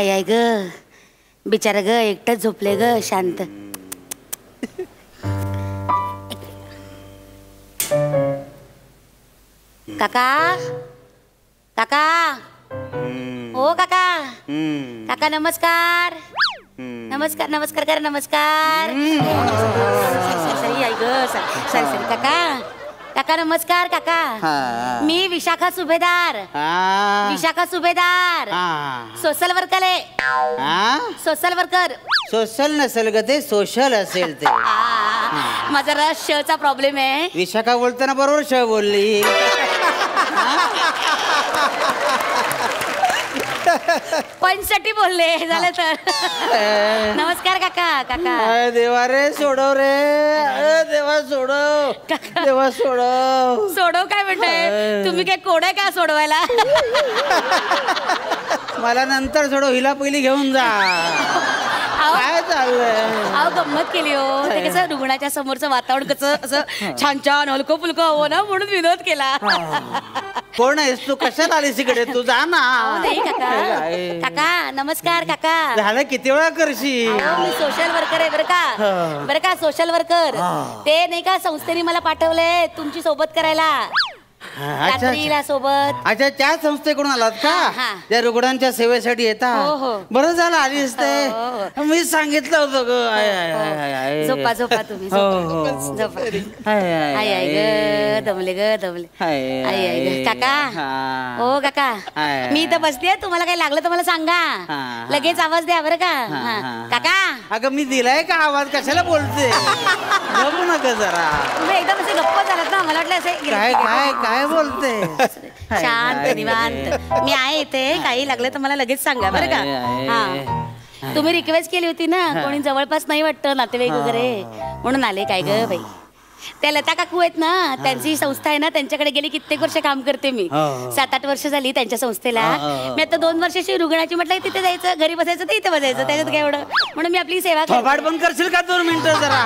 आई आई ग बिचारा ग एकटंच झोपले ग शांत. काका काका हो काका काका नमस्कार नमस्कार नमस्कार करा नमस्कार. सरी आई ग सरी सरी काका काका नमस्कार काका. मी विशाखा सुभेदार विशाखा सुभेदार सोशल वर्कर आहे. सोशल वर्कर सोशल नसेल ग ते सोशल असेल ते. माझा रस चा प्रॉब्लेम आहे. विशाखा बोलताना बरोबर श बोलली. पंचसाठी बोलले झालं तर. नमस्कार काका काका. देवा रे सोडव रे देवा सोडव देवा सोडव. सोडव काय म्हणताय तुम्ही? काय कोड आहे का सोडवायला? मला नंतर सोडव हिला पहिली घेऊन जा. काय चाललंय? अहो गंमत केली हो. ते कसं रुग्णाच्या समोरचं वातावरण कसं असं छान छान हलकं फुलकं हवं ना म्हणून विनोद केला. कोण आहेस तू? कशाला आलीस इकडे? तू जा ना. नाही काका काका नमस्कार काका. झालं किती वेळा करशील? मी सोशल वर्कर आहे बरं का सोशल वर्कर. ते नाही का संस्थेने मला पाठवलंय तुमची सोबत करायला. सोबत. अच्छा त्या संस्थेकडून आलात का? त्या रुग्णांच्या सेवेसाठी येतात. बरं झालं आलीस ते. मी सांगितलं होतं ग. झोपा झोपा तुम्ही झोपा. आई आई ग दमले ग दमले. आई आई ग काका हो काका मी इथं बसते. तुम्हाला काही लागलं तर मला सांगा. लगेच आवाज द्या बरं का काका. अगं मी दिलाय का आवाज? कशाला बोलते? बघू नका जरा. तुम्ही एकदम असे गप्प झालात ना. मला वाटलं असे काय काय काय बोलते? शांत निवांत. मी आहे इथे. काही लागलं तर मला लगेच सांगा बरं का. हा तुम्ही रिक्वेस्ट केली होती ना. कोणी जवळपास नाही वाटतं नातेवाईक वगैरे म्हणून आले. काय ग बाई त्या लता काकू आहेत ना त्यांची संस्था आहे ना. त्यांच्याकडे गेली कित्येक वर्ष काम करते मी. 7-8 वर्ष झाली त्यांच्या संस्थेला. मी आता 2 वर्षाची रुग्णाची म्हटलं तिथे जायचं घरी बसायचं तर इथे बसायचं त्याच्यात काय एवढं. म्हणून मी आपली सेवा थोबाड पण करशील का 2 मिनिटं जरा?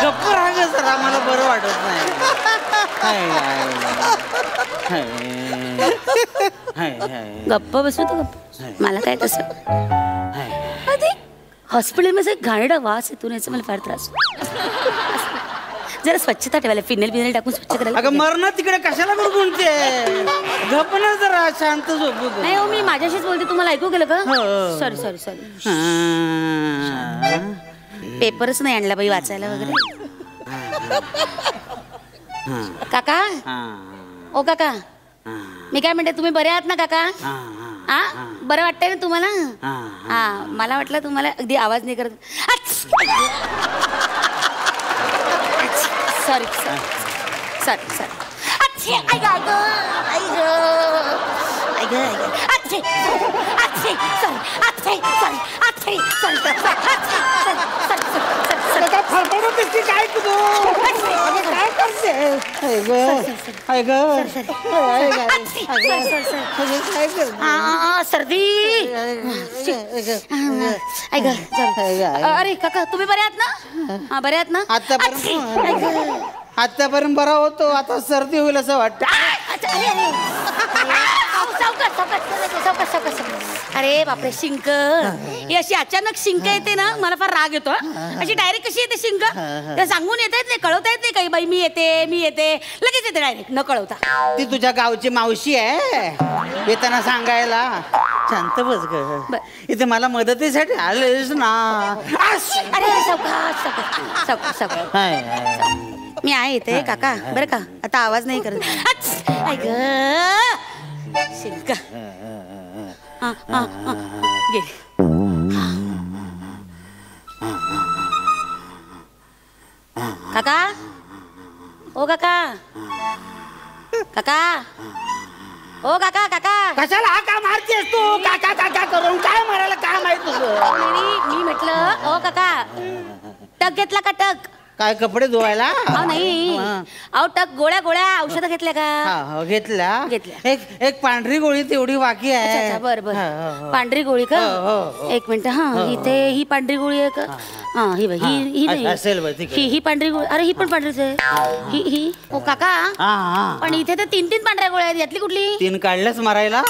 गप्प राहा जरा. मला बरं वाटत नाही. गप्प बसू तू गप्प. मला काय तसं हॉस्पिटलमध्ये घाणेरडा वास येतो याचा मला फार त्रास. जरा स्वच्छता ठेवायला फिनेल टाकून स्वच्छ करायला. अगं मरण तिकडे कशाला गुणगुणते? गप्प ना जरा शांत झोपू. नाही हो मी माझ्याशीच बोलते. तुम्हाला ऐकू गेलं का? Sorry sorry sorry. पेपरच नाही आणला बाई वाचायला वगैरे. काका ओ काका मी काय म्हणते तुम्ही बरे आहात ना काका? बरं वाटतंय ना तुम्हाला? मला वाटलं तुम्हाला अगदी आवाज नाही करत. Sorry sorry sorry sorry. आई ग आई ग आई ग आई सर्दी. अरे काका तुम्ही बरे आहात ना? बरे आहात ना? आतापर्यंत बरा होतो. आता सर्दी होईल असं वाटतं. अरे बापरे शिंक. ही अशी अचानक शिंक येते ना मला फार राग येतो. अशी डायरेक्ट कशी येते शिंक? सांगून येता येत नाही कळवता येत नाही काही. बाई मी येते लगेच येते डायरेक्ट न कळवता. ती तुझ्या गावची मावशी आहे येताना सांगायला. शांत बस ग. इथे मला मदतीसाठी आलेस ना. अरे सावकाश सावकाश सावकाश. मी आहे इथे काका बरं का. आता आवाज नाही करत. ऐक शिंक. गेली. काका ओ काका काका ओ काका काका. कशाला हा का मारतेस तू? काका काका करून काय मारायला काम आहे तुझं? मी म्हटलं ओ काका टक घेतला का टक? काय कपडे धुवायला? नाही अहो टक गोळ्या औषध घेतल्या का? घेतल्या. एक पांढरी गोळी तेवढी बाकी आहे. बरं पांढरी गोळी का? एक मिनिट. इथे ही पांढरी गोळी आहे का? ही नाही असेल ही पांढरी गोळी. अरे ही पण पांढरीच आहे. ही ओ काका पण इथे तर 3 पांढऱ्या गोळ्या आहेत. यातली कुठली? 3 काढल्यास मारायला?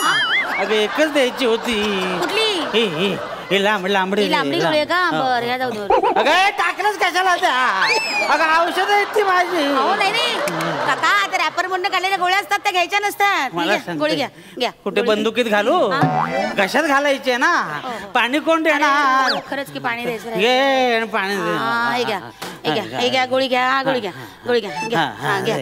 अगं एकच द्यायची होती. कुठली? ही लांबडी लांबडी गोळी आहे का बरं या जाऊ दे अगं टाकलंच कशाला त्या अगं औषध आहेत ती माझी हो नाही काका त्या रॅपर म्हणून काढलेल्या गोळ्या असतात त्या घ्यायच्या नसतात मला गोळी घ्या घ्या कुठे बंदुकीत घालू कशात घालायचे ना पाणी कोण देणार खरंच की पाणी द्यायचं घे पाणी दे. हे घ्या हे घ्या गोळी घ्या गोळी घ्या गोळी घ्या घ्या घ्या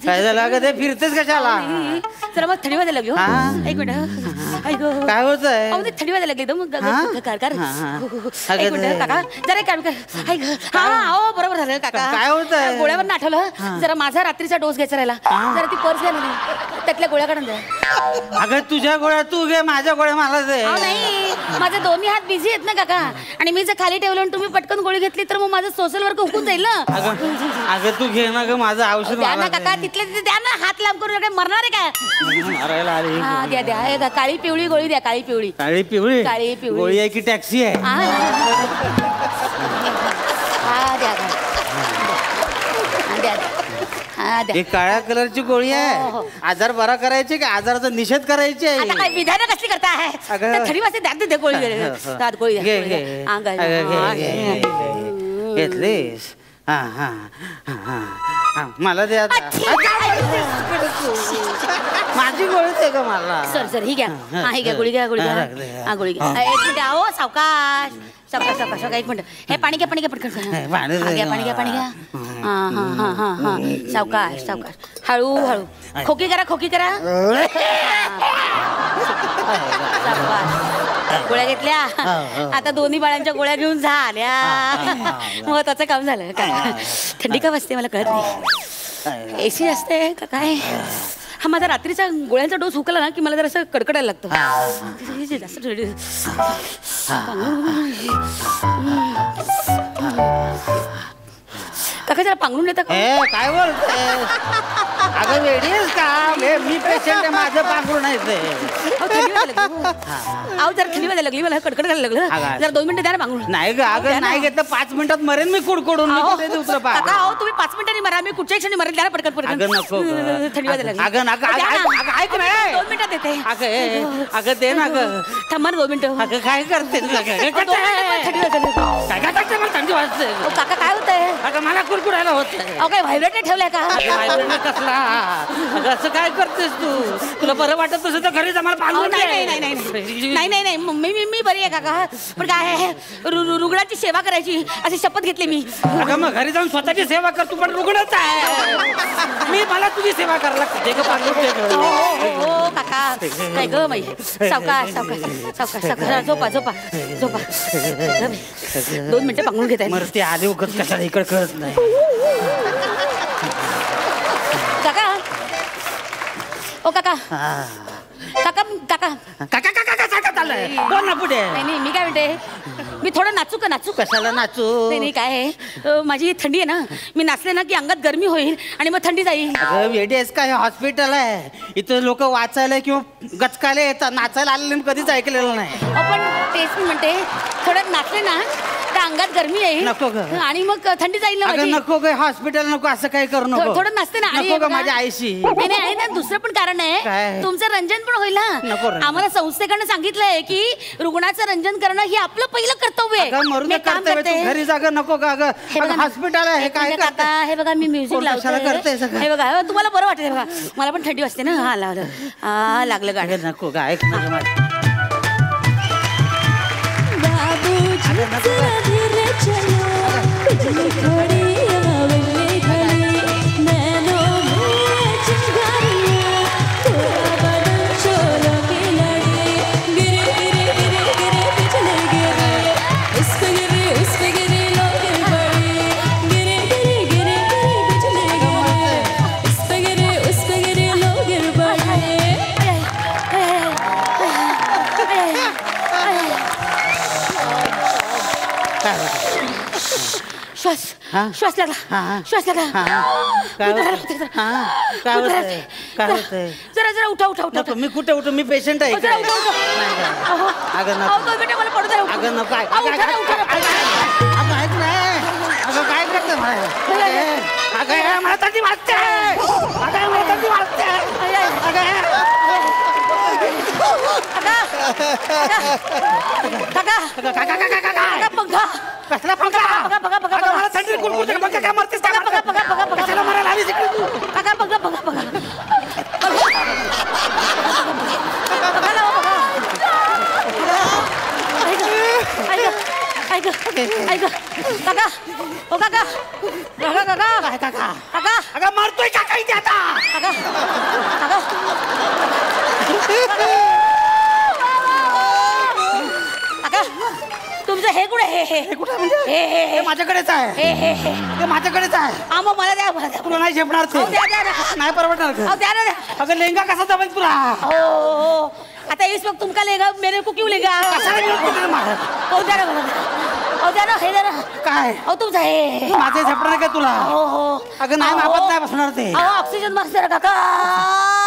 काय झालं अगं ते फिरतेच कशाला जरा मग थंडी वाजायला लागली एक मिनिट काय होत आहे थंडी वाजायला लागली एकदम एक मिनिट काका जरा काय हो बरोबर झालं काका काय होत आहे गोळ्यावर आठवलं जरा माझा रात्रीचा डोस घ्यायचा राहिला जरा ती पर्स घ्या ना त्यातल्या गोळ्या काढून द्या अगं तुझ्या गोळ्या तू घे माझ्या गोळ्या मला दे नाही माझे दोन्ही हात बिझी आहेत ना काका आणि मी जर खाली ठेवलं आणि तुम्ही पटकन गोळी घेतली तर मग माझं सोशल वर्क हुकून जाईल ना अगं तू घे ना ग माझं औषध द्या ना काका तिथल्या तिथे द्या ना हात लांब करून मरणार आहे काय मारायला आली हा द्या द्या हे काळी पिवळी गोळी द्या काळी पिवळी काळी पिवळी काळी पिवळी गोळी आहे की टॅक्सी आहे हा द्या द्या ही काळ्या कलरची गोळी आहे आजार बरा करायची का आजाराचा निषेध करायची आहे काय विधान कसली करता आहे थंडी वाजते द्या ते गोळी दात गोळी घेतलीस हा हा हा मला दे आता माझी गोळी दे का मला सर ही घ्या हा ही घ्या गोळी घ्या गोळी घ्या हा गोळी घ्या एक मिनिट आहो सावकाश सावकाश सावकाश एक मिनिट हे पाणी घ्या पटकन घ्या पाणी घ्या हा सावकाश सावकाश हळू हळू खोकी करा गोळ्या घेतल्या आता दोन्ही बाळांच्या गोळ्या घेऊन झाल्या महत्वाचं काम झालं थंडी का वाजते मला कळत नाही एसी असते का काय हा माझा रात्रीचा गोळ्यांचा डोस हुकला ना की मला जरा असं कडकडायला लागतं काका जरा पांघरून येतं काय बोलते अगं वेडी आहेस का मी पेशंट आहे माझं पांघरून नाही अहो जरा थंडी वाजायला लागली मला कडकड करायला लागलं जरा 2 मिनिटं द्या ना पांघरून नाही ग अगं नाही घेतलं 5 मिनिटात मरेन मी कुडकुडून काका अहो तुम्ही 5 मिनिटांनी मरा मी कुठच्याही क्षणी मरेल द्या पटकन अगं नको थंडी वाजायला लागली अगं ऐक नाही 2 मिनिटात येते अगं दे ना ग थांबा ना 2 मिनिटं अगं काय करते थंडी वाजते काका काय होतंय अगं मला कुडकुडायला होत अहो काय व्हायब्रेटर ठेवलाय का कसला अगं असं काय करतेस तू तुला बरं वाटत तसं तर घरी आम्हाला पांघरून नाही मी बरी आहे काका पण काय आहे रुग्णाची सेवा करायची अशी शपथ घेतली मी अगं मग घरी जाऊन स्वतःची सेवा कर तू पण रुग्णच आहे मला तुझी सेवा करायला लागते हो काका काय ग बाई सावकाश झोपा 2 मिनिटं पांघरून घेत आहे मग ते आधी उगत कशाला इकडे कळत नाही काका ओ काका काका काका काका काका काका चाललंय बोल ना पुढे नाही मी काय म्हणते मी थोडं नाचू कशाला नाचू नाही काय आहे माझी थंडी आहे ना मी नाचले ना की अंगात गरमी होईल आणि मग थंडी जाईल वेडी आहेस का हे हॉस्पिटल आहे इथं लोक वाचायला किंवा गचकायला येतात नाचायला आलेले कधीच ऐकलेलं नाही पण तेच मी म्हणते थोडं नाचले ना त्या अंगात गरमी येईल नको ग आणि मग थंडी जाईल ना नको ग हॉस्पिटल नको असं काही करू नको थोडं नाचते ना नको ग माझ्या आईशी नाही आहे ना दुसरं पण कारण आहे तुमचं रंजन पण होईल ना आम्हाला संस्थेकडनं सांगितलंय की रुग्णाचं रंजन करणं हे आपलं पहिलं कर्तव्य आहे घरी जागा नको का हॉस्पिटल आहे काय काका हे बघा मी म्युझिक लावते हे बघा तुम्हाला बरं वाटतं बघा मला पण थंडी वाजते ना हा लावलं लागलं गाडी नको का ऐक ना श्वास लागला जरा उठा मी कुठे उठू मी पेशंट आहे काय करत अगं मला थंडी वाजते. अगं मला थंडी वाजते. पंखा कसला पंखा? मला थंडी कुलकुलते. पंखा काय मारतेस? कशाला मारायला आलीस इकडे तू? अगं मारतोय काका इथे आता. तुमचं हे कुठे हे कुठे म्हणजे हे माझ्याकडेच आहे. हे माझ्याकडेच आहे. मग मला द्या मला द्या. तुला नाही झेपणार ते. नाही परवडणार. द्या ना द्या. अगं लेंगा कसा जमेल तुला? हो आता इस वक्त तुमका लेगा मेरे को क्यों लेगा? हो द्या ना मला द्या ना हे द्या ना. काय हो तुमचं हे माझे झेपणार का तुला? हो हो अगं नाही मापत नाही बसणार ते. ऑक्सिजन मास्क द्या काका.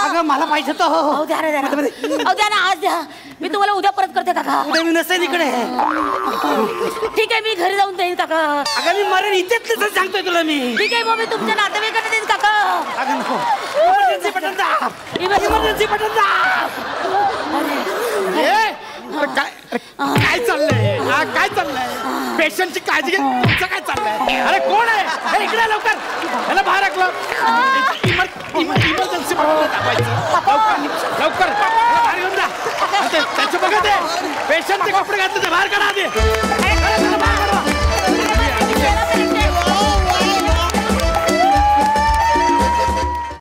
अगं मला पाहिजे तो. हो द्या ना द्या ना. हो द्या ना आज द्या. मी तुम्हाला उद्या परत करते काका. उद्या मी नसेल इकडे. ठीक आहे मी घरी जाऊन देईन काका. अगं मी मरेन इथेच सांगतोय तुला मी. ठीक आहे मग मी तुमच्या नातेवाईकांना देईन काका. अगं नको. इमर्जन्सी बटन दाब. इमर्जन्सी बटन दाब. काय चाललंय? काय चाललंय? पेशंटची काळजी घे. तुमचं काय चाललंय? अरे कोण आहे? हे इकडे लवकर. ह्याला बाहेर ऐकलं. इमर्जन्सी बटन दाबायचं. लवकर बाहेर घेऊन जा. त्याचं बघा ते पेशंटचे कपडे घातले ते बाहेर काढा आधी.